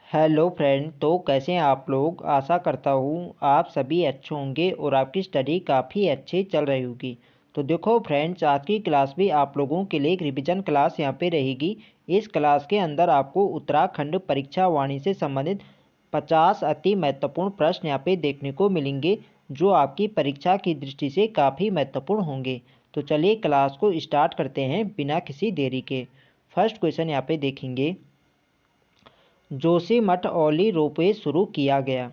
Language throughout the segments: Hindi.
Hello friend. तो कैसे हैं आप लोग। आशा करता हूँ आप सभी अच्छे होंगे और आपकी स्टडी काफ़ी अच्छी चल रही होगी। तो देखो फ्रेंड्स, आज की क्लास भी आप लोगों के लिए एक रिवीजन क्लास यहाँ पे रहेगी। इस क्लास के अंदर आपको उत्तराखंड परीक्षा वाणी से संबंधित 50 अति महत्वपूर्ण प्रश्न यहाँ पे देखने को मिलेंगे, जो आपकी परीक्षा की दृष्टि से काफ़ी महत्वपूर्ण होंगे। तो चलिए क्लास को स्टार्ट करते हैं बिना किसी देरी के। फर्स्ट क्वेश्चन यहाँ पे देखेंगे, जोशीमठ औली रोपवे शुरू किया गया।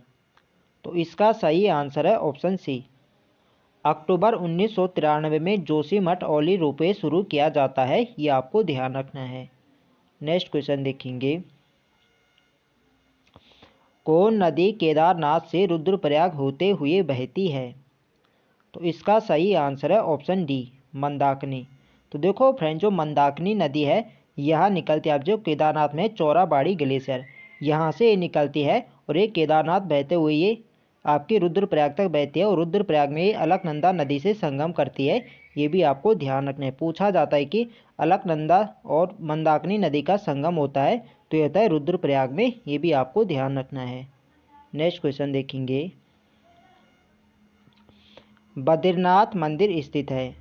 तो इसका सही आंसर है ऑप्शन सी। अक्टूबर 1993 में जोशीमठ औली रोपवे शुरू किया जाता है, ये आपको ध्यान रखना है। नेक्स्ट क्वेश्चन देखेंगे, कौन नदी केदारनाथ से रुद्रप्रयाग होते हुए बहती है। तो इसका सही आंसर है ऑप्शन डी, मंदाकिनी। तो देखो फ्रेंड, जो मंदाकिनी नदी है यह निकलती है आप जो केदारनाथ में चौराबाड़ी ग्लेशियर यहाँ से ये निकलती है और ये केदारनाथ बहते हुए ये आपकी रुद्रप्रयाग तक बहती है और रुद्रप्रयाग में ये अलकनंदा नदी से संगम करती है। ये भी आपको ध्यान रखना है। पूछा जाता है कि अलकनंदा और मंदाकिनी नदी का संगम होता है तो ये होता है रुद्रप्रयाग में, ये भी आपको ध्यान रखना है। नेक्स्ट क्वेश्चन देखेंगे, बद्रीनाथ मंदिर स्थित है।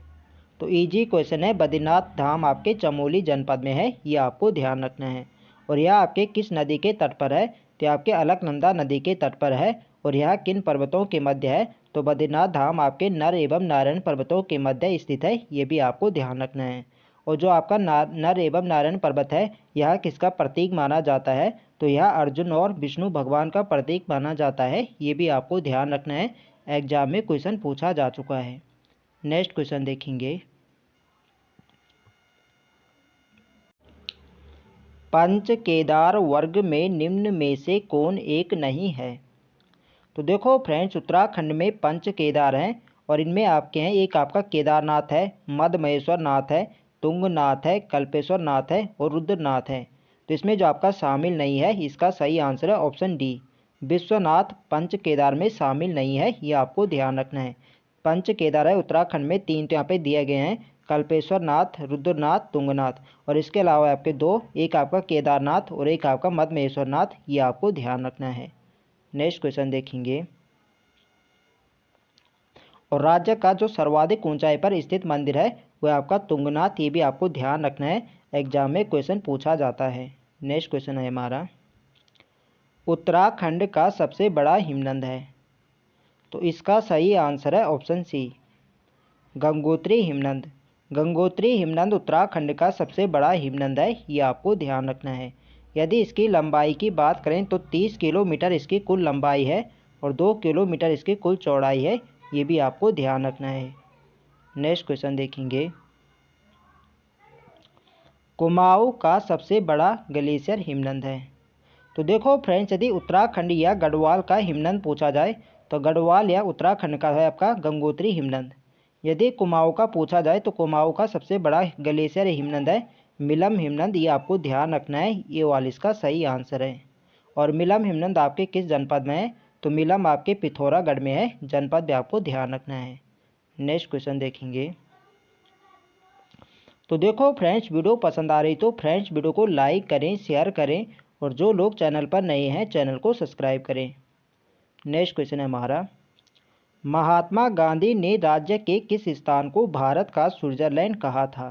तो इजी क्वेश्चन है, बद्रीनाथ धाम आपके चमोली जनपद में है, ये आपको ध्यान रखना है। और यह आपके किस नदी के तट पर है। तो आपके अलकनंदा नदी के तट पर है। और यह किन पर्वतों के मध्य है। तो बद्रीनाथ धाम आपके नर एवं नारायण पर्वतों के मध्य स्थित है, ये भी आपको ध्यान रखना है। और जो आपका नर एवं नारायण पर्वत है यह किसका प्रतीक माना जाता है। तो यह अर्जुन और विष्णु भगवान का प्रतीक माना जाता है, ये भी आपको ध्यान रखना है। एग्जाम में क्वेश्चन पूछा जा चुका है। नेक्स्ट क्वेश्चन देखेंगे, पंच केदार वर्ग में निम्न में से कौन एक नहीं है। तो देखो फ्रेंड्स, उत्तराखंड में पंच केदार हैं और इनमें आपके हैं, एक आपका केदारनाथ है, मदमहेश्वर नाथ है, तुंगनाथ है, कल्पेश्वर नाथ है और रुद्रनाथ है। तो इसमें जो आपका शामिल नहीं है, इसका सही आंसर है ऑप्शन डी, विश्वनाथ पंच केदार में शामिल नहीं है, ये आपको ध्यान रखना है। पंच केदार है उत्तराखंड में, तीन तो यहाँ पे दिए गए हैं, कल्पेश्वर नाथ, रुद्रनाथ, तुंगनाथ। और इसके अलावा आपके दो, एक आपका केदारनाथ और एक आपका मदमहेश्वर नाथ, ये आपको ध्यान रखना है। नेक्स्ट क्वेश्चन देखेंगे, और राज्य का जो सर्वाधिक ऊंचाई पर स्थित मंदिर है वह आपका तुंगनाथ, ये भी आपको ध्यान रखना है। एग्जाम में क्वेश्चन पूछा जाता है। नेक्स्ट क्वेश्चन है हमारा, उत्तराखंड का सबसे बड़ा हिमनद है। तो इसका सही आंसर है ऑप्शन सी, गंगोत्री हिमनद। गंगोत्री हिमनद उत्तराखंड का सबसे बड़ा हिमनद है, ये आपको ध्यान रखना है। यदि इसकी लंबाई की बात करें तो 30 किलोमीटर इसकी कुल लंबाई है और 2 किलोमीटर इसकी कुल चौड़ाई है, ये भी आपको ध्यान रखना है। नेक्स्ट क्वेश्चन देखेंगे, कुमाऊं का सबसे बड़ा ग्लेशियर हिमनद है। तो देखो फ्रेंड्स, यदि उत्तराखंड या गढ़वाल का हिमनद पूछा जाए तो गढ़वाल या उत्तराखंड का है आपका गंगोत्री हिमनद। यदि कुमाऊं का पूछा जाए तो कुमाऊं का सबसे बड़ा ग्लेशियर हिमनद है मिलम हिमनद, ये आपको ध्यान रखना है, ये वाला इसका सही आंसर है। और मिलम हिमनद आपके किस जनपद में है। तो मिलम आपके पिथौरागढ़ में है, जनपद भी आपको ध्यान रखना है। नेक्स्ट क्वेश्चन देखेंगे, तो देखो फ्रेंड्स, वीडियो पसंद आ रही तो फ्रेंड्स वीडियो को लाइक करें, शेयर करें और जो लोग चैनल पर नए हैं चैनल को सब्सक्राइब करें। नेक्स्ट क्वेश्चन है हमारा, महात्मा गांधी ने राज्य के किस स्थान को भारत का स्विट्जरलैंड कहा था।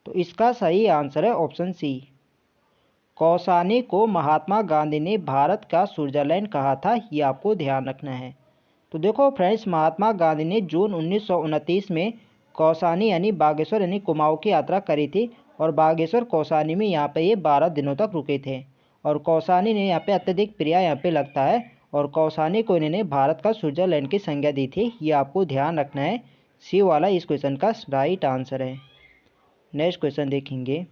तो इसका सही आंसर है ऑप्शन सी, कौसानी को महात्मा गांधी ने भारत का स्विट्जरलैंड कहा था, ये आपको ध्यान रखना है। तो देखो फ्रेंड्स, महात्मा गांधी ने जून 1929 में कौसानी यानी बागेश्वर यानी कुमाऊं की यात्रा करी थी और बागेश्वर कौसानी में यहाँ पे ये 12 दिनों तक रुके थे। और कौसानी ने यहाँ पे अत्यधिक प्रिय यहाँ पे लगता है और कौसानी को इन्होंने भारत का स्विट्जरलैंड की संज्ञा दी थी, ये आपको ध्यान रखना है। सी वाला इस क्वेश्चन का राइट आंसर है। नेक्स्ट क्वेश्चन देखेंगे,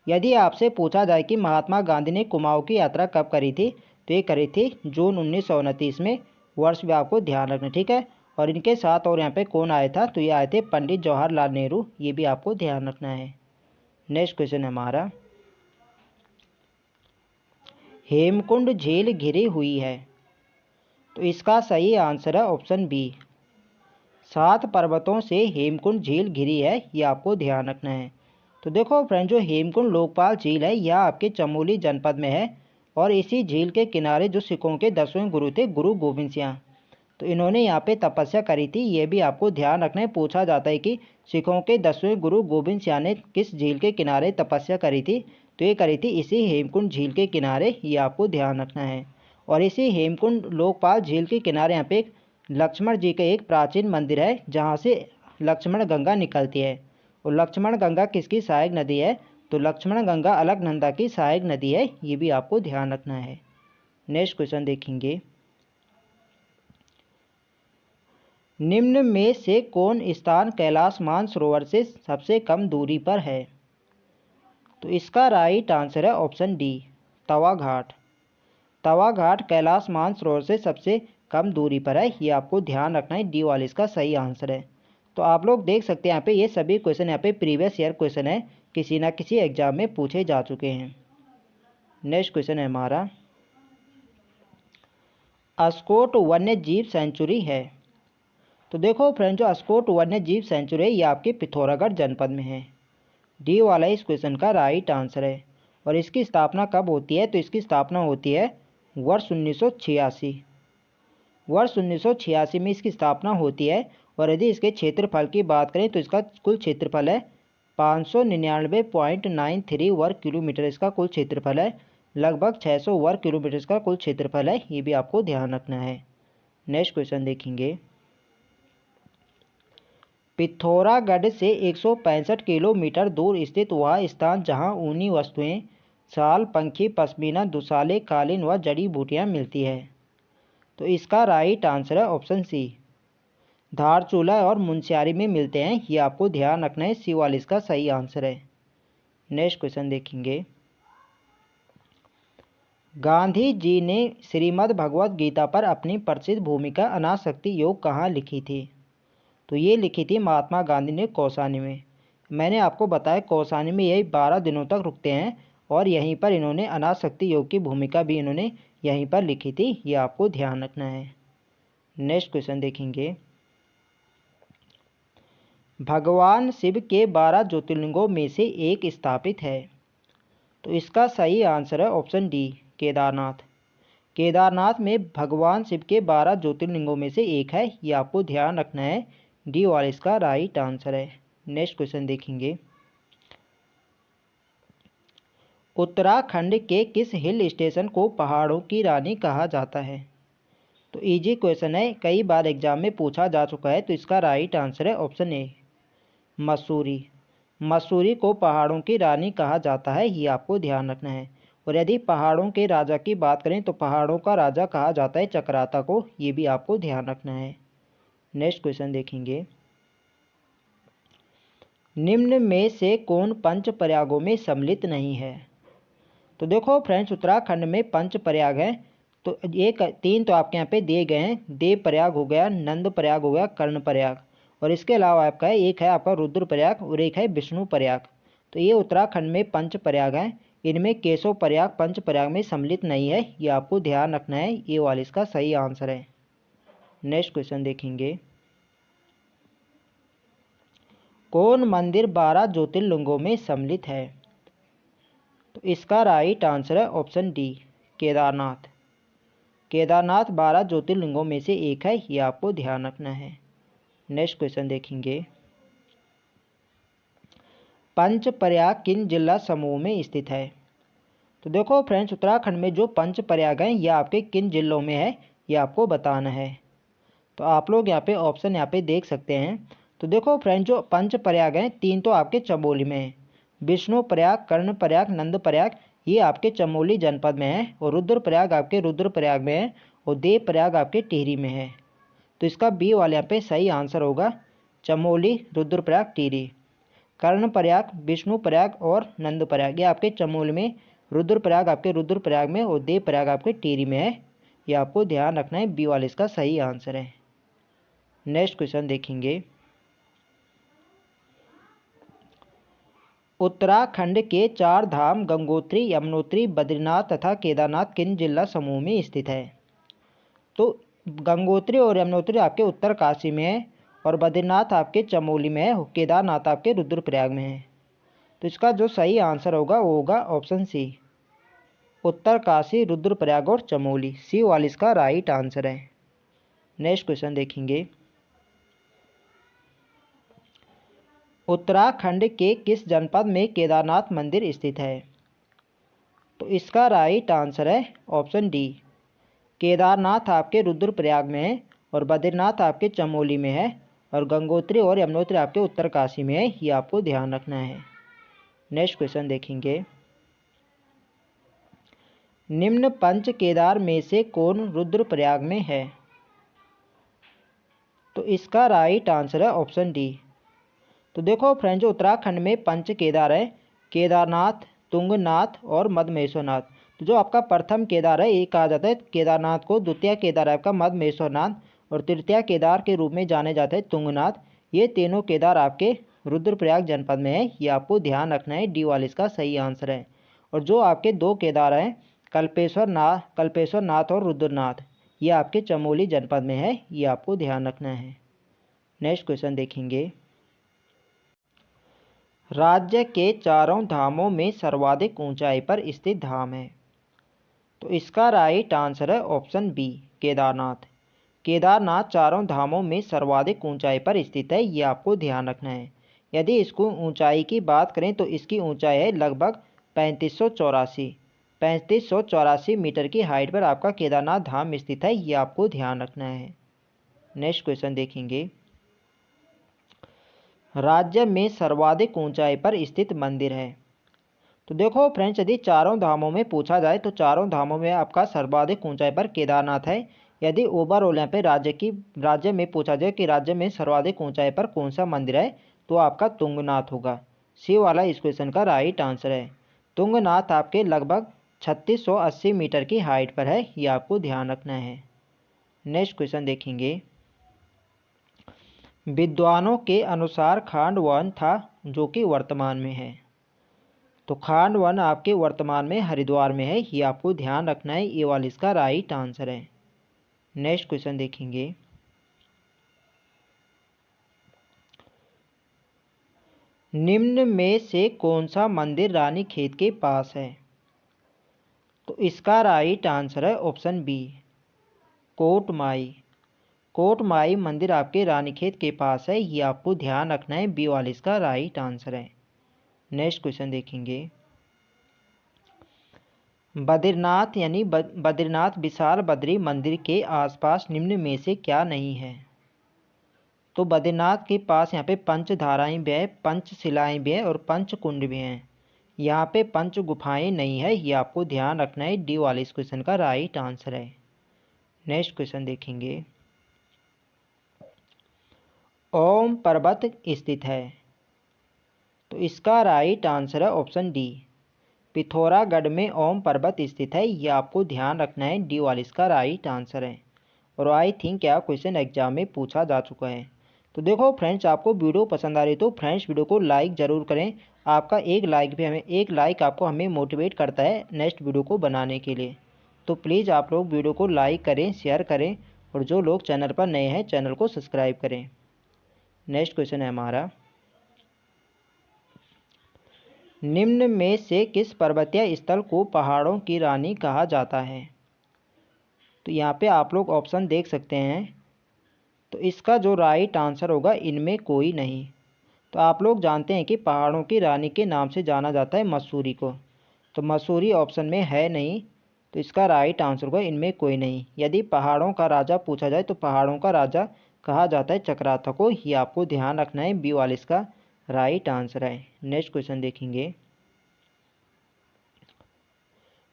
यदि आपसे पूछा जाए कि महात्मा गांधी ने कुमाऊं की यात्रा कब करी थी तो ये करी थी जून 1929 में। वर्ष भी आपको ध्यान रखना, ठीक है। और इनके साथ और यहाँ पे कौन आया था। तो ये आए थे पंडित जवाहरलाल नेहरू, ये भी आपको ध्यान रखना है। नेक्स्ट क्वेश्चन है हमारा, हेमकुंड झील घिरी हुई है। तो इसका सही आंसर है ऑप्शन बी, 7 पर्वतों से हेमकुंड झील घिरी है, ये आपको ध्यान रखना है। तो देखो फ्रेंड, जो हेमकुंड लोकपाल झील है यह आपके चमोली जनपद में है और इसी झील के किनारे जो सिखों के 10वें गुरु थे, गुरु गोविंद सिंह, तो इन्होंने यहाँ पे तपस्या करी थी। ये भी आपको ध्यान रखना है, पूछा जाता है कि सिखों के 10वें गुरु गोविंद सिंह ने किस झील के किनारे तपस्या करी थी, तो ये करी थी इसी हेमकुंड झील के किनारे, ये आपको ध्यान रखना है। और इसी हेमकुंड लोकपाल झील के किनारे यहाँ पे एक लक्ष्मण जी का एक प्राचीन मंदिर है जहाँ से लक्ष्मण गंगा निकलती है। और लक्ष्मण गंगा किसकी सहायक नदी है, तो लक्ष्मण गंगा अलकनंदा की सहायक नदी है, ये भी आपको ध्यान रखना है। नेक्स्ट क्वेश्चन देखेंगे, निम्न में से कौन स्थान कैलाश मानसरोवर से सबसे कम दूरी पर है, तो इसका राइट आंसर है ऑप्शन डी, तवा घाट। तवा घाट कैलाश मानसरोवर से सबसे कम दूरी पर है, ये आपको ध्यान रखना है, डी वाले इसका सही आंसर है। तो आप लोग देख सकते हैं यहाँ पे ये सभी क्वेश्चन यहाँ पे प्रीवियस ईयर क्वेश्चन है, किसी ना किसी एग्जाम में पूछे जा चुके हैं। नेक्स्ट क्वेश्चन है हमारा, अस्कोट वन्य जीव सेंचुरी है, तो देखो फ्रेंड, जो अस्कोट वन्य जीव सेंचुरी है ये आपके पिथौरागढ़ जनपद में है, डी वाला इस क्वेश्चन का राइट आंसर है। और इसकी स्थापना कब होती है, तो इसकी स्थापना होती है वर्ष 1986, वर्ष 1986 में इसकी स्थापना होती है। और यदि इसके क्षेत्रफल की बात करें तो इसका कुल क्षेत्रफल है 599.93 वर्ग किलोमीटर, इसका कुल क्षेत्रफल है लगभग 600 वर्ग किलोमीटर इसका कुल क्षेत्रफल है, ये भी आपको ध्यान रखना है। नेक्स्ट क्वेश्चन देखेंगे, पिथौरागढ़ से 165 किलोमीटर दूर स्थित वह स्थान जहां ऊनी वस्तुएं, शाल, पंखी, पश्मीना, दुशाले, कालीन व जड़ी बूटियां मिलती है, तो इसका राइट आंसर है ऑप्शन सी, धारचूला और मुंशियारी में मिलते हैं, ये आपको ध्यान रखना है, सी वाला इसका सही आंसर है। नेक्स्ट क्वेश्चन देखेंगे, गांधी जी ने श्रीमद् भगवत गीता पर अपनी प्रसिद्ध भूमिका अनासक्ति योग कहाँ लिखी थी, तो ये लिखी थी महात्मा गांधी ने कौसानी में। मैंने आपको बताया कौसानी में यही 12 दिनों तक रुकते हैं और यहीं पर इन्होंने अनासक्ति योग की भूमिका भी इन्होंने यहीं पर लिखी थी, ये आपको ध्यान रखना है। नेक्स्ट क्वेश्चन देखेंगे, भगवान शिव के 12 ज्योतिर्लिंगों में से एक स्थापित है, तो इसका सही आंसर है ऑप्शन डी, केदारनाथ। केदारनाथ में भगवान शिव के 12 ज्योतिर्लिंगों में से एक है, ये आपको ध्यान रखना है, डी वाला इसका राइट आंसर है। नेक्स्ट क्वेश्चन देखेंगे, उत्तराखंड के किस हिल स्टेशन को पहाड़ों की रानी कहा जाता है, तो इजी क्वेश्चन है, कई बार एग्जाम में पूछा जा चुका है, तो इसका राइट आंसर है ऑप्शन ए, मसूरी। मसूरी को पहाड़ों की रानी कहा जाता है, ये आपको ध्यान रखना है। और यदि पहाड़ों के राजा की बात करें तो पहाड़ों का राजा कहा जाता है चक्राता को, ये भी आपको ध्यान रखना है। नेक्स्ट क्वेश्चन देखेंगे, निम्न में से कौन पंच प्रयागों में सम्मिलित नहीं है, तो देखो फ्रेंड्स, उत्तराखंड में पंच प्रयाग हैं, तो एक 3 तो आपके यहाँ पे दिए गए हैं, देव प्रयाग हो गया, नंद प्रयाग हो गया, कर्ण प्रयाग, और इसके अलावा आपका एक है आपका रुद्र प्रयाग और एक है विष्णु प्रयाग। तो ये उत्तराखंड में पंच प्रयाग हैं, इनमें केशव प्रयाग पंच प्रयाग में सम्मिलित नहीं है, ये आपको ध्यान रखना है, ये वाला इसका सही आंसर है। नेक्स्ट क्वेश्चन देखेंगे, कौन मंदिर 12 ज्योतिर्लिंगों में सम्मिलित है, तो इसका राइट आंसर है ऑप्शन डी, केदारनाथ। केदारनाथ 12 ज्योतिर्लिंगों में से एक है, ये आपको ध्यान रखना है। नेक्स्ट क्वेश्चन देखेंगे, पंच प्रयाग किन जिला समूह में स्थित है, तो देखो फ्रेंड्स, उत्तराखंड में जो पंच प्रयाग हैं ये आपके किन जिलों में है, ये आपको बताना है। तो आप लोग यहाँ पे ऑप्शन यहाँ पे देख सकते हैं। तो देखो फ्रेंड्स, जो पंच प्रयाग हैं 3 तो आपके चमोली में है, विष्णु प्रयाग, कर्ण प्रयाग, नंद प्रयाग, ये आपके चमोली जनपद में है, और रुद्र प्रयाग आपके रुद्र प्रयाग में है, और देव प्रयाग आपके टिहरी में है। तो इसका बी वाले यहाँ पे सही आंसर होगा, चमोली, रुद्रप्रयाग, टिहरी। कर्ण प्रयाग, विष्णु प्रयाग और नंद प्रयाग ये आपके चमोली में, रुद्रप्रयाग आपके रुद्रप्रयाग में और देव प्रयाग आपके टिहरी में है, ये आपको ध्यान रखना है, बी वाले इसका सही आंसर है। नेक्स्ट क्वेश्चन देखेंगे, उत्तराखंड के 4 धाम गंगोत्री, यमुनोत्री, बद्रीनाथ तथा केदारनाथ किन जिला समूह में स्थित है, तो गंगोत्री और यमुनोत्री आपके उत्तरकाशी में है, और बद्रीनाथ आपके चमोली में है, केदारनाथ आपके रुद्रप्रयाग में है। तो इसका जो सही आंसर होगा वो होगा ऑप्शन सी, उत्तरकाशी, रुद्रप्रयाग और चमोली। सी वाला इसका राइट आंसर है। नेक्स्ट क्वेश्चन देखेंगे, उत्तराखंड के किस जनपद में केदारनाथ मंदिर स्थित है? तो इसका राइट आंसर है ऑप्शन डी, केदारनाथ आपके रुद्रप्रयाग में है और बद्रीनाथ आपके चमोली में है और गंगोत्री और यमुनोत्री आपके उत्तरकाशी में है। ये आपको ध्यान रखना है। नेक्स्ट क्वेश्चन देखेंगे, निम्न पंच केदार में से कौन रुद्रप्रयाग में है? तो इसका राइट आंसर है ऑप्शन डी। तो देखो फ्रेंड्स, जो उत्तराखंड में पंच केदार है, केदारनाथ, तुंगनाथ और मदमेश्वरनाथ। तो जो आपका प्रथम केदार है ये कहा जाता है केदारनाथ को, द्वितीय केदार है आपका मदमेश्वरनाथ और तृतीय केदार के रूप में जाने जाते हैं तुंगनाथ। ये तीनों केदार आपके रुद्रप्रयाग जनपद में है। ये आपको ध्यान रखना है। डी वाला इसका सही आंसर है। और जो आपके दो केदार हैं कल्पेश्वर नाथ और रुद्रनाथ, ये आपके चमोली जनपद में है। ये आपको ध्यान रखना है। नेक्स्ट क्वेश्चन देखेंगे, राज्य के चारों धामों में सर्वाधिक ऊंचाई पर स्थित धाम है? तो इसका राइट आंसर है ऑप्शन बी, केदारनाथ। केदारनाथ चारों धामों में सर्वाधिक ऊंचाई पर स्थित है। ये आपको ध्यान रखना है। यदि इसको ऊंचाई की बात करें तो इसकी ऊंचाई है लगभग 3584 मीटर की हाइट पर आपका केदारनाथ धाम स्थित है। ये आपको ध्यान रखना है। नेक्स्ट क्वेश्चन देखेंगे, राज्य में सर्वाधिक ऊंचाई पर स्थित मंदिर है? तो देखो फ्रेंड्स, यदि चारों धामों में पूछा जाए तो चारों धामों में आपका सर्वाधिक ऊंचाई पर केदारनाथ है। यदि ओवरऑल यहाँ पे राज्य में पूछा जाए कि राज्य में सर्वाधिक ऊंचाई पर कौन सा मंदिर है, तो आपका तुंगनाथ होगा। सी वाला इस क्वेश्चन का राइट आंसर है। तुंगनाथ आपके लगभग 3680 मीटर की हाइट पर है। ये आपको ध्यान रखना है। नेक्स्ट क्वेश्चन देखेंगे, विद्वानों के अनुसार खांड 1 था जो कि वर्तमान में है? तो खांड 1 आपके वर्तमान में हरिद्वार में है। ये आपको ध्यान रखना है। ये वाला इसका राइट आंसर है। नेक्स्ट क्वेश्चन देखेंगे, निम्न में से कौन सा मंदिर रानीखेत के पास है? तो इसका राइट आंसर है ऑप्शन बी, कोटमाई। कोटमाई मंदिर आपके रानीखेत के पास है। ये आपको ध्यान रखना है। बी वाला इसका राइट आंसर है। नेक्स्ट क्वेश्चन देखेंगे, बद्रीनाथ यानी बद्रीनाथ विशाल बद्री मंदिर के आसपास निम्न में से क्या नहीं है? तो बद्रीनाथ के पास यहाँ पे पंच धाराएं भी है, पंच शिलाएं भी है और पंच कुंड भी हैं। यहाँ पे पंच गुफाएं नहीं है। ये आपको ध्यान रखना है। डी वाले इस क्वेश्चन का राइट आंसर है। नेक्स्ट क्वेश्चन देखेंगे, ओम पर्वत स्थित है? तो इसका राइट आंसर है ऑप्शन डी, पिथौरागढ़ में ओम पर्वत स्थित है। ये आपको ध्यान रखना है। डी वाला इसका राइट आंसर है। और आई थिंक क्या क्वेश्चन एग्जाम में पूछा जा चुका है। तो देखो फ्रेंड्स, आपको वीडियो पसंद आ रही तो फ्रेंड्स वीडियो को लाइक ज़रूर करें। आपका एक लाइक आपको हमें मोटिवेट करता है नेक्स्ट वीडियो को बनाने के लिए। तो प्लीज़ आप लोग वीडियो को लाइक करें, शेयर करें और जो लोग चैनल पर नए हैं चैनल को सब्सक्राइब करें। नेक्स्ट क्वेश्चन है हमारा, निम्न में से किस पर्वतीय स्थल को पहाड़ों की रानी कहा जाता है? तो यहाँ पे आप लोग ऑप्शन देख सकते हैं। तो इसका जो राइट आंसर होगा इनमें कोई नहीं। तो आप लोग जानते हैं कि पहाड़ों की रानी के नाम से जाना जाता है मसूरी को। तो मसूरी ऑप्शन में है नहीं। तो इसका राइट आंसर होगा इनमें कोई नहीं। यदि पहाड़ों का राजा पूछा जाए तो पहाड़ों का राजा कहा जाता है चक्राता को। ये आपको ध्यान रखना है। बी वाला इसका राइट आंसर है। नेक्स्ट क्वेश्चन देखेंगे,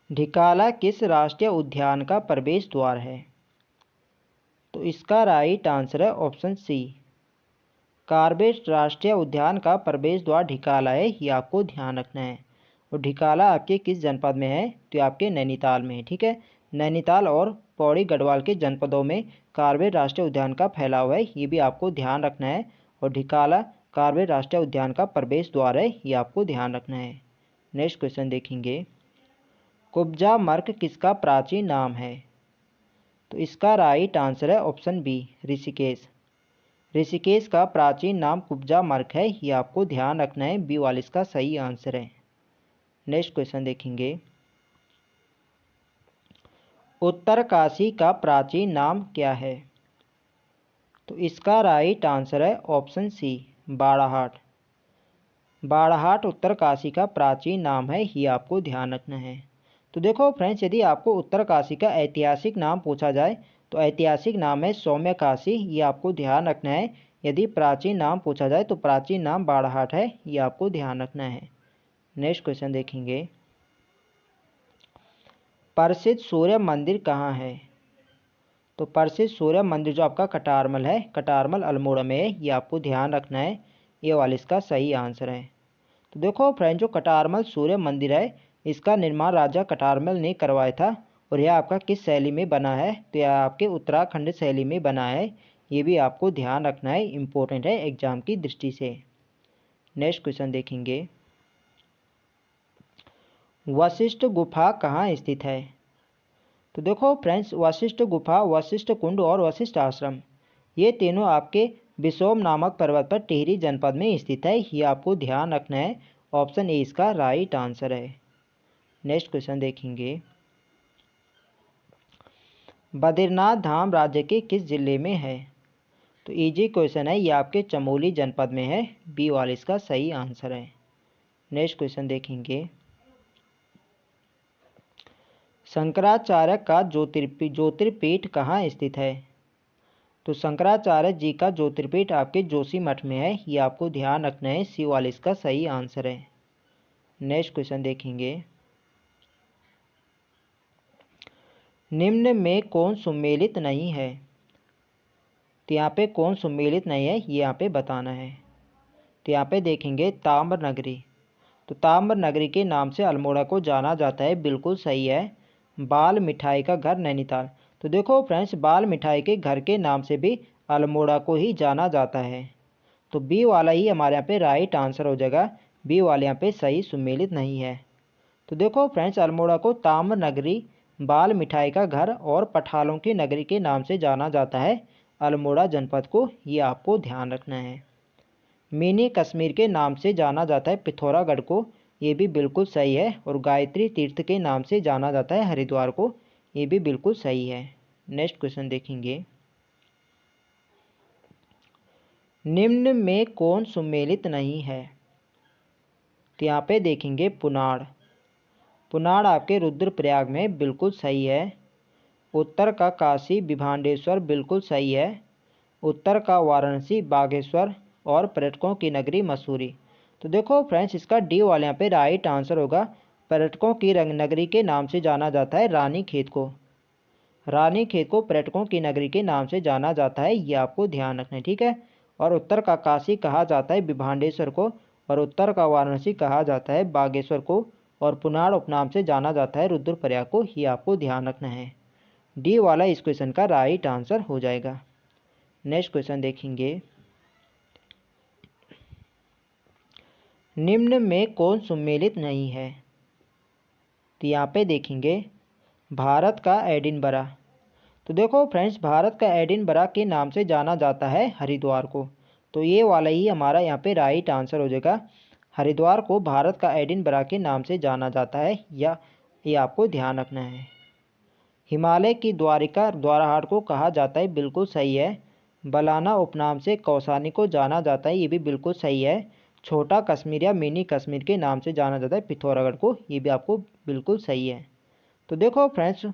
ढिकाला किस राष्ट्रीय उद्यान का प्रवेश द्वार है? तो इसका राइट आंसर है ऑप्शन सी, कार्बेट राष्ट्रीय उद्यान का प्रवेश द्वार ढिकाला है। ये आपको ध्यान रखना है। और ढिकाला आपके किस जनपद में है? तो आपके नैनीताल में है। ठीक है, नैनीताल और पौड़ी गढ़वाल के जनपदों में कार्बेट राष्ट्रीय उद्यान का फैलाव है। ये भी आपको ध्यान रखना है। और ढिकाला कार्बेट राष्ट्रीय उद्यान का प्रवेश द्वार है। ये आपको ध्यान रखना है। नेक्स्ट क्वेश्चन देखेंगे, कुब्जा मर्क किसका प्राचीन नाम है? तो इसका राइट आंसर है ऑप्शन बी, ऋषिकेश। ऋषिकेश का प्राचीन नाम कुब्जा मर्ग है, ये आपको ध्यान रखना है, बी वाला इसका सही आंसर है। नेक्स्ट क्वेश्चन देखेंगे, उत्तरकाशी का प्राचीन नाम क्या है? तो इसका राइट आंसर है ऑप्शन सी, बाड़ाहाट। बाड़ाहाट उत्तरकाशी का प्राचीन नाम है, ये आपको ध्यान रखना है। तो देखो फ्रेंड्स, यदि आपको उत्तरकाशी का ऐतिहासिक नाम पूछा जाए तो ऐतिहासिक नाम है सौम्यकाशी, ये आपको ध्यान रखना है। यदि प्राचीन नाम पूछा जाए तो प्राचीन नाम बाड़ाहाट है, ये आपको ध्यान रखना है। नेक्स्ट क्वेश्चन देखेंगे, प्रसिद्ध सूर्य मंदिर कहाँ है? तो प्रसिद्ध सूर्य मंदिर जो आपका कटारमल है, कटारमल अल्मोड़ा में है, ये आपको ध्यान रखना है, ये वाला इसका सही आंसर है। तो देखो फ्रेंड, जो कटारमल सूर्य मंदिर है, इसका निर्माण राजा कटारमल ने करवाया था, और यह आपका किस शैली में बना है? तो यह आपके उत्तराखंड शैली में बना है, ये भी आपको ध्यान रखना है, इम्पोर्टेंट है एग्जाम की दृष्टि से। नेक्स्ट क्वेश्चन देखेंगे, वशिष्ठ गुफा कहाँ स्थित है? तो देखो फ्रेंड्स, वशिष्ठ गुफा, वशिष्ठ कुंड और वशिष्ठ आश्रम, ये तीनों आपके बिसोम नामक पर्वत पर टिहरी जनपद में स्थित है, ये आपको ध्यान रखना है, ऑप्शन ए इसका राइट आंसर है। नेक्स्ट क्वेश्चन देखेंगे, बद्रीनाथ धाम राज्य के किस जिले में है? तो इजी क्वेश्चन है, ये आपके चमोली जनपद में है, बी वाला इसका सही आंसर है। नेक्स्ट क्वेश्चन देखेंगे, शंकराचार्य का ज्योतिर्पीठ कहाँ स्थित है? तो शंकराचार्य जी का ज्योतिर्पीठ आपके जोशीमठ में है, ये आपको ध्यान रखना है, सी वाला इसका सही आंसर है। नेक्स्ट क्वेश्चन देखेंगे, निम्न में कौन सुमेलित नहीं है? तो यहाँ पे कौन सुमेलित नहीं है, ये यहाँ पे बताना है। तो यहाँ पे देखेंगे ताम्र नगरी, तो ताम्र नगरी के नाम से अल्मोड़ा को जाना जाता है, बिल्कुल सही है। बाल मिठाई का घर नैनीताल, तो देखो फ्रेंड्स, बाल मिठाई के घर के नाम से भी अल्मोड़ा को ही जाना जाता है, तो बी वाला ही हमारे यहाँ पे राइट आंसर हो जाएगा, बी वाले यहाँ पे सही सुमेलित नहीं है। तो देखो फ्रेंड्स, अल्मोड़ा को ताम्र नगरी, बाल मिठाई का घर और पठालों की नगरी के नाम से जाना जाता है, अल्मोड़ा जनपद को, ये आपको ध्यान रखना है। मिनी कश्मीर के नाम से जाना जाता है पिथौरागढ़ को, ये भी बिल्कुल सही है, और गायत्री तीर्थ के नाम से जाना जाता है हरिद्वार को, ये भी बिल्कुल सही है। नेक्स्ट क्वेश्चन देखेंगे, निम्न में कौन सुमेलित नहीं है? तो यहाँ पे देखेंगे पुनाड़, पुनाड़ आपके रुद्रप्रयाग में, बिल्कुल सही है। उत्तर का काशी विभांडेश्वर, बिल्कुल सही है। उत्तर का वाराणसी बागेश्वर, और पर्यटकों की नगरी मसूरी। तो देखो फ्रेंड्स, इसका डी वाले यहाँ पे राइट आंसर होगा, पर्यटकों की नगरी के नाम से जाना जाता है रानीखेत को, रानीखेत को पर्यटकों की नगरी के नाम से जाना जाता है, ये आपको ध्यान रखना है, ठीक है। और उत्तर का काशी कहा जाता है विभांडेश्वर को, और उत्तर का वाराणसी कहा जाता है बागेश्वर को, और पुनाड़ उपनाम से जाना जाता है रुद्रप्रयाग को, ये आपको ध्यान रखना है। डी वाला इस क्वेश्चन का राइट आंसर हो जाएगा। नेक्स्ट क्वेश्चन देखेंगे, निम्न में कौन सुमेलित नहीं है? तो यहाँ पे देखेंगे भारत का एडिनबरा, तो देखो फ्रेंड्स, भारत का एडिनबरा के नाम से जाना जाता है हरिद्वार को, तो ये वाला ही हमारा यहाँ पे राइट आंसर हो जाएगा, हरिद्वार को भारत का एडिनबरा के नाम से जाना जाता है, या ये आपको ध्यान रखना है। हिमालय की द्वारिका द्वाराहाट को कहा जाता है, बिल्कुल सही है। बलाना उपनाम से कौसानी को जाना जाता है, ये भी बिल्कुल सही है। छोटा कश्मीर या मिनी कश्मीर के नाम से जाना जाता है पिथौरागढ़ को, ये भी आपको बिल्कुल सही है। तो देखो फ्रेंड्स,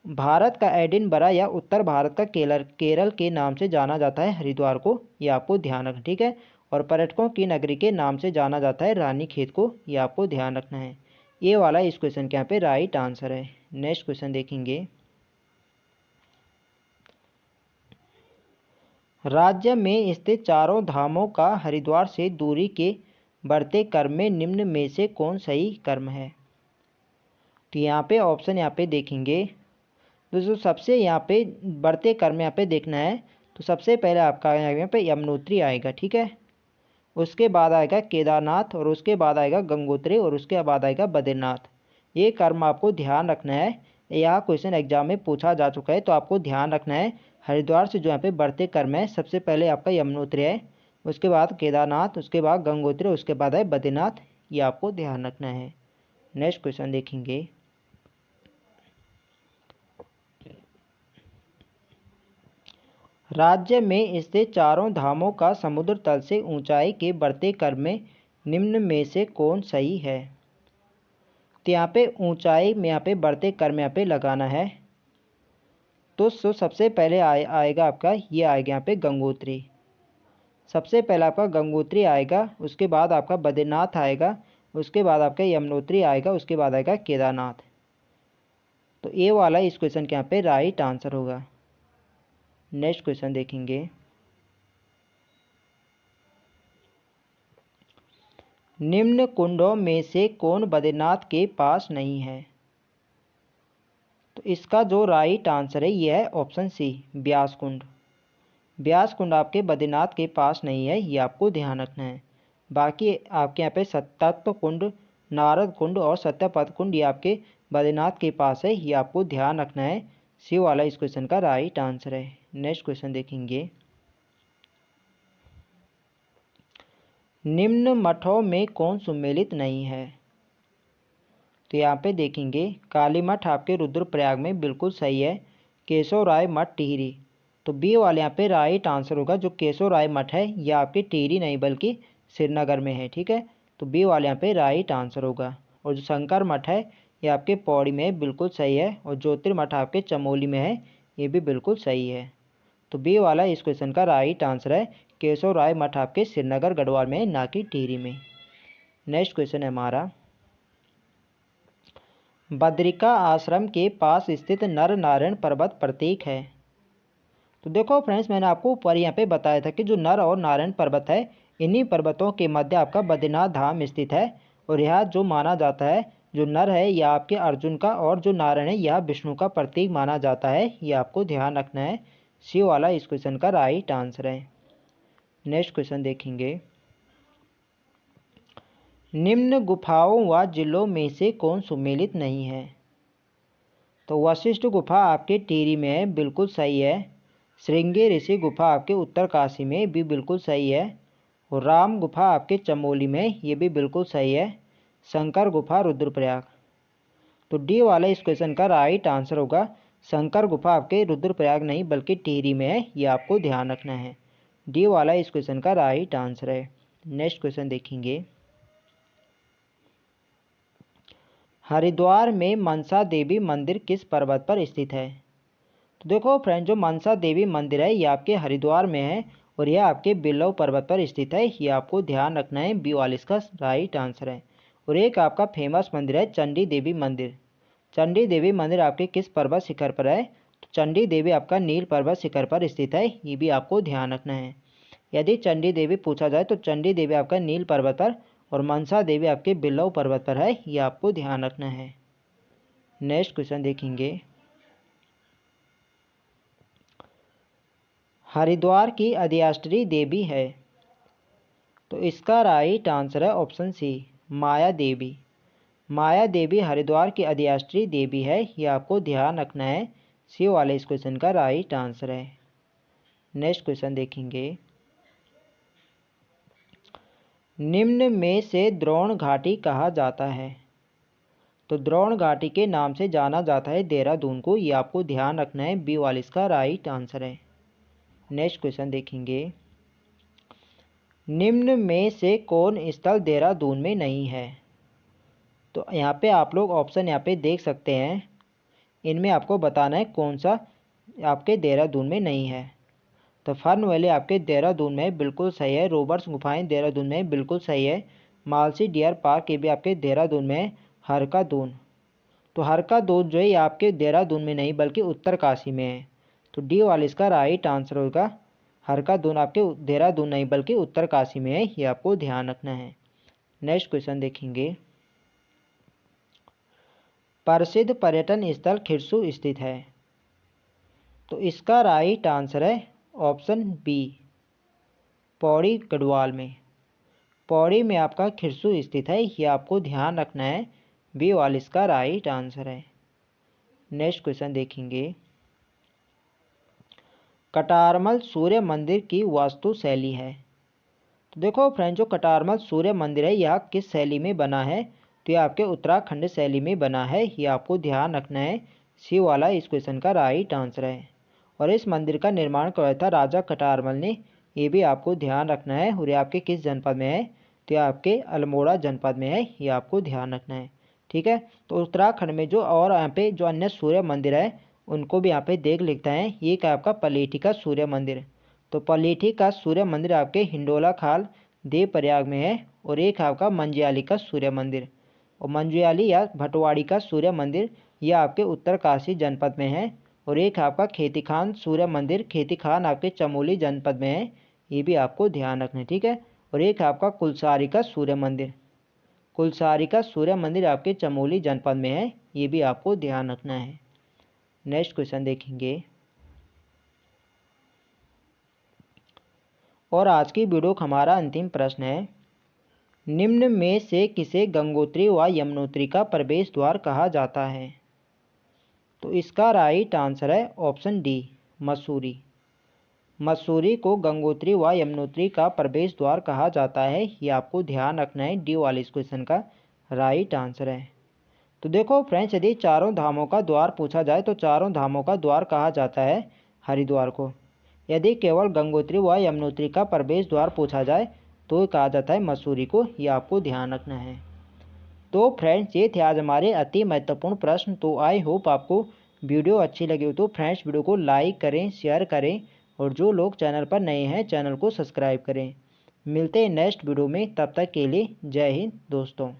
भारत का एडिनबरा या उत्तर भारत का केरल के नाम से जाना जाता है हरिद्वार को, ये आपको ध्यान रखना, ठीक है। और पर्यटकों की नगरी के नाम से जाना जाता है रानीखेत को, ये आपको ध्यान रखना है। ये वाला इस क्वेश्चन के यहाँ पे राइट आंसर है। नेक्स्ट क्वेश्चन देखेंगे, राज्य में स्थित चारों धामों का हरिद्वार से दूरी के बढ़ते क्रम में निम्न में से कौन सही क्रम है? तो यहाँ पे ऑप्शन यहाँ पे देखेंगे, दोस्तों सबसे यहाँ पे बढ़ते क्रम यहाँ पे देखना है, तो सबसे पहले आपका यहाँ पे यमुनोत्री आएगा, ठीक है। उसके बाद आएगा केदारनाथ, और उसके बाद आएगा गंगोत्री, और उसके बाद आएगा बद्रीनाथ। ये क्रम आपको ध्यान रखना है, यह क्वेश्चन एग्जाम में पूछा जा चुका है, तो आपको ध्यान रखना है। हरिद्वार से जो यहाँ पे बढ़ते क्रम है, सबसे पहले आपका यमुनोत्री है, उसके बाद केदारनाथ, उसके बाद गंगोत्री, उसके बाद है बद्रीनाथ। ये आपको ध्यान रखना है। नेक्स्ट क्वेश्चन देखेंगे। राज्य में स्थित चारों धामों का समुद्र तल से ऊंचाई के बढ़ते क्रम में निम्न में से कौन सही है? तो यहाँ पे ऊंचाई में यहाँ पे बढ़ते क्रम यहाँ पे लगाना है। तो सबसे पहले आएगा आपका, ये आएगा यहाँ पे गंगोत्री। सबसे पहले आपका गंगोत्री आएगा, उसके बाद आपका बद्रीनाथ आएगा, उसके बाद आपका यमुनोत्री आएगा, उसके बाद आएगा केदारनाथ। तो ए वाला इस क्वेश्चन के यहाँ पे राइट आंसर होगा। नेक्स्ट क्वेश्चन देखेंगे। निम्न कुंडों में से कौन बद्रीनाथ के पास नहीं है? तो इसका जो राइट आंसर है ये है ऑप्शन सी, व्यास कुंड। व्यास कुंड आपके बद्रीनाथ के पास नहीं है, ये आपको ध्यान रखना है। बाकी आपके यहाँ पे सत्तत्व कुंड, नारद कुंड और सत्यपथ कुंड ये आपके बद्रीनाथ के पास है, ये आपको ध्यान रखना है। सी वाला इस क्वेश्चन का राइट आंसर है। नेक्स्ट क्वेश्चन देखेंगे। निम्न मठों में कौन सुमेलित नहीं है? तो यहाँ पे देखेंगे, काली मठ आपके रुद्रप्रयाग में बिल्कुल सही है। केशव राय मठ टिहरी, तो बी वाले यहाँ पे राइट आंसर होगा। जो केशव राय मठ है ये आपके टिहरी नहीं बल्कि श्रीनगर में है, ठीक है। तो बी वाले यहाँ पे राइट आंसर होगा। और जो शंकर मठ है ये आपके पौड़ी में है, बिल्कुल सही है। और ज्योतिर्मठ आपके चमोली में है, ये भी बिल्कुल सही है। तो बी वाला इस क्वेश्चन का राइट आंसर है। केशव राय मठ आपके श्रीनगर गढ़वाल में है, ना कि टिहरी में। नेक्स्ट क्वेश्चन है हमारा, बद्रिका आश्रम के पास स्थित नर नारायण पर्वत प्रतीक है? तो देखो फ्रेंड्स, मैंने आपको ऊपर यहाँ पे बताया था कि जो नर और नारायण पर्वत है, इन्हीं पर्वतों के मध्य आपका बद्रीनाथ धाम स्थित है। और यह जो माना जाता है, जो नर है यह आपके अर्जुन का और जो नारायण है यह विष्णु का प्रतीक माना जाता है, ये आपको ध्यान रखना है। सी वाला इस क्वेश्चन का राइट आंसर है। नेक्स्ट क्वेश्चन देखेंगे। निम्न गुफाओं व जिलों में से कौन सुमेलित नहीं है? तो वशिष्ठ गुफा आपके टिहरी में है, बिल्कुल सही है। श्रृंगी ऋषि गुफा आपके उत्तरकाशी में भी बिल्कुल सही है। और राम गुफा आपके चमोली में, ये भी बिल्कुल सही है। शंकर गुफा रुद्रप्रयाग, तो डी वाला इस क्वेश्चन का राइट आंसर होगा। शंकर गुफा आपके रुद्रप्रयाग नहीं बल्कि टिहरी में है, ये आपको ध्यान रखना है। डी वाला इस क्वेश्चन का राइट आंसर है। नेक्स्ट क्वेश्चन देखेंगे। हरिद्वार में मनसा देवी मंदिर किस पर्वत पर स्थित है? तो देखो फ्रेंड, जो मनसा देवी मंदिर है ये आपके हरिद्वार में है और यह आपके बिल्लव पर्वत पर स्थित है, ये आपको ध्यान रखना है। बी वाला इसका राइट आंसर है। और एक आपका फेमस मंदिर है चंडी देवी मंदिर। चंडी देवी मंदिर आपके किस पर्वत शिखर पर है? तो चंडी देवी आपका नील पर्वत शिखर पर स्थित है, ये भी आपको ध्यान रखना है। यदि चंडी देवी पूछा जाए तो चंडी देवी आपका नील पर्वत पर और मनसा देवी आपके बिल्लव पर्वत पर है, ये आपको ध्यान रखना है। नेक्स्ट क्वेश्चन देखेंगे। हरिद्वार की अधिष्ठात्री देवी है? तो इसका राइट आंसर है ऑप्शन सी, माया देवी। माया देवी हरिद्वार की अधिष्ठात्री देवी है, ये आपको ध्यान रखना है। सी वाले इस क्वेश्चन का राइट आंसर है। नेक्स्ट क्वेश्चन देखेंगे। निम्न में से द्रोण घाटी कहा जाता है? तो द्रोण घाटी के नाम से जाना जाता है देहरादून को, ये आपको ध्यान रखना है। बी वाला इसका राइट आंसर है। नेक्स्ट क्वेश्चन देखेंगे। निम्न में से कौन स्थल देहरादून में नहीं है? तो यहाँ पे आप लोग ऑप्शन यहाँ पे देख सकते हैं, इनमें आपको बताना है कौन सा आपके देहरादून में नहीं है। तो फर्न वैली आपके देहरादून में बिल्कुल सही है। रोबर्ट्स गुफाएं देहरादून में बिल्कुल सही है। मालसी डियर पार्क ये भी आपके देहरादून में है। हरका दून, तो हरका दून जो है ये आपके देहरादून में नहीं बल्कि उत्तरकाशी में है। तो डी वाला इसका राइट आंसर होगा। हरका दून आपके देहरादून नहीं बल्कि उत्तरकाशी में है, ये आपको ध्यान रखना है। नेक्स्ट क्वेश्चन देखेंगे। प्रसिद्ध पर्यटन स्थल खिरसू स्थित है? तो इसका राइट आंसर है ऑप्शन बी, पौड़ी गढ़वाल में। पौड़ी में आपका खिरसू स्थित है, ये आपको ध्यान रखना है। बी वाला इसका राइट आंसर है। नेक्स्ट क्वेश्चन देखेंगे। कटारमल सूर्य मंदिर की वास्तुशैली है? तो देखो फ्रेंड, जो कटारमल सूर्य मंदिर है यह किस शैली में बना है? तो ये आपके उत्तराखंड शैली में बना है। ये आपको ध्यान रखना है। सी वाला इस क्वेश्चन का राइट आंसर है। और इस मंदिर का निर्माण करवाया था राजा कटारमल ने। ये भी आपको ध्यान रखना है। और ये आपके किस जनपद में है? तो ये आपके अल्मोड़ा जनपद में है। ये आपको ध्यान रखना है। ठीक है। तो उत्तराखंड में जो और यहाँ पे जो अन्य सूर्य मंदिर है उनको भी यहाँ पे देख लिखते हैं। ये क्या आपका पलेठी का सूर्य मंदिर। तो पलेठी का सूर्य मंदिर आपके हिंडोला खाल देवप्रयाग में है। और एक आपका मंजियाली का सूर्य मंदिर, और मंजियाली या भटवाड़ी का सूर्य मंदिर यह आपके उत्तरकाशी जनपद में है। और एक आपका खेतीखान सूर्य मंदिर, खेतीखान आपके चमोली जनपद में है। ये भी आपको ध्यान रखना है। ठीक है। और एक आपका कुलसारी का सूर्य मंदिर, कुलसारी का सूर्य मंदिर आपके चमोली जनपद में है। ये भी आपको ध्यान रखना है। नेक्स्ट क्वेश्चन देखेंगे। और आज की वीडियो का हमारा अंतिम प्रश्न है, निम्न में से किसे गंगोत्री व यमुनोत्री का प्रवेश द्वार कहा जाता है? तो इसका राइट आंसर है ऑप्शन डी, मसूरी। मसूरी को गंगोत्री व यमुनोत्री का प्रवेश द्वार कहा जाता है। ये आपको ध्यान रखना है। डी वाले इस क्वेश्चन का राइट आंसर है। तो देखो फ्रेंड्स, यदि चारों धामों का द्वार पूछा जाए तो चारों धामों का द्वार कहा जाता है हरिद्वार को। यदि केवल गंगोत्री व यमुनोत्री का प्रवेश द्वार पूछा जाए तो कहा जाता है मसूरी को। ये आपको ध्यान रखना है। तो फ्रेंड्स, ये थे आज हमारे अति महत्वपूर्ण प्रश्न। तो आई होप आपको वीडियो अच्छी लगी हो। तो फ्रेंड्स, वीडियो को लाइक करें, शेयर करें, और जो लोग चैनल पर नए हैं चैनल को सब्सक्राइब करें। मिलते हैं नेक्स्ट वीडियो में। तब तक के लिए जय हिंद दोस्तों।